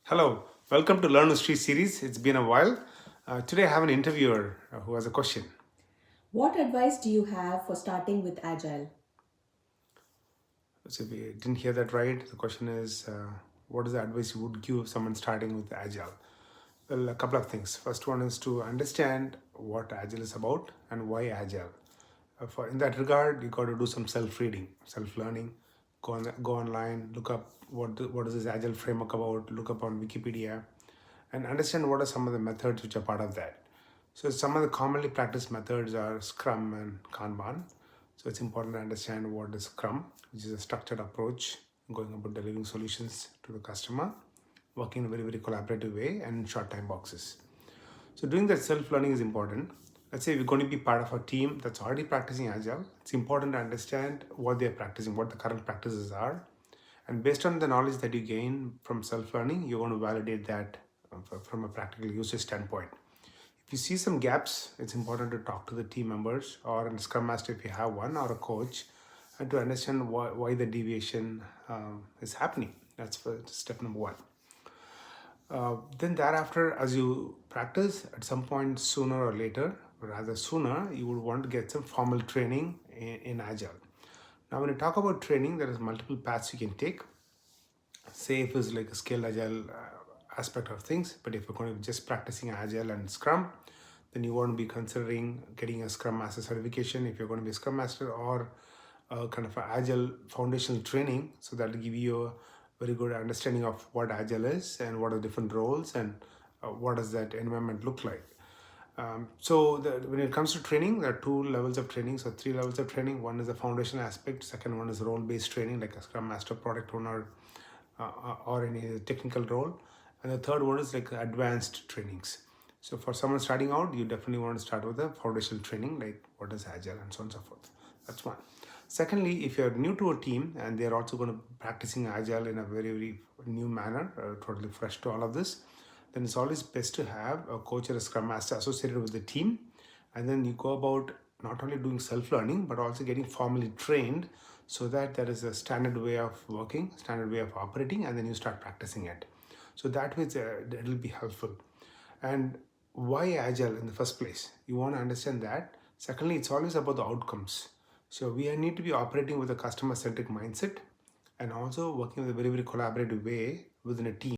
Hello, welcome to Learn History series. It's been a while. Today I have an interviewer who has a question. What advice do you have for starting with Agile? So if you didn't hear that right, the question is what is the advice you would give someone starting with Agile? Well, a couple of things. First one is to understand what Agile is about and why Agile. In that regard, you got to do some self-reading, self-learning. Go online, look up what is this Agile framework about. Look up on Wikipedia, and understand what are some of the methods which are part of that. So some of the commonly practiced methods are Scrum and Kanban. So it's important to understand what is Scrum, which is a structured approach going about delivering solutions to the customer, working in a very collaborative way and in short time boxes. So doing that self-learning is important. Let's say we're going to be part of a team that's already practicing Agile. It's important to understand what they're practicing, what the current practices are. And based on the knowledge that you gain from self-learning, you're going to validate that from a practical user standpoint. If you see some gaps, it's important to talk to the team members or a scrum master if you have one or a coach and to understand why the deviation is happening. That's for step number one. Then thereafter, as you practice, at some point sooner or later, rather sooner, you would want to get some formal training in Agile. Now, when you talk about training, there is multiple paths you can take. Safe is like a scaled Agile aspect of things, but if you're going to be just practicing Agile and Scrum, then you want to be considering getting a Scrum Master certification if you're going to be a Scrum Master, or kind of an Agile foundational training. So that will give you a very good understanding of what Agile is and what are different roles and what does that environment look like. When it comes to training, there are two levels of training. So three levels of training. One is the foundational aspect. Second one is role-based training, like a Scrum Master, Product Owner, or any technical role. And the third one is like advanced trainings. So for someone starting out, you definitely want to start with the foundational training, like what is Agile and so on and so forth. That's one. Secondly, if you're new to a team and they're also going to be practicing Agile in a very new manner, totally fresh to all of this, then it's always best to have a coach or a scrum master associated with the team. And then you go about not only doing self-learning, but also getting formally trained so that there is a standard way of working, standard way of operating, and then you start practicing it. So that way it'll be helpful. And why Agile in the first place? You want to understand that. Secondly, it's always about the outcomes. So we need to be operating with a customer-centric mindset and also working with a very collaborative way within a team.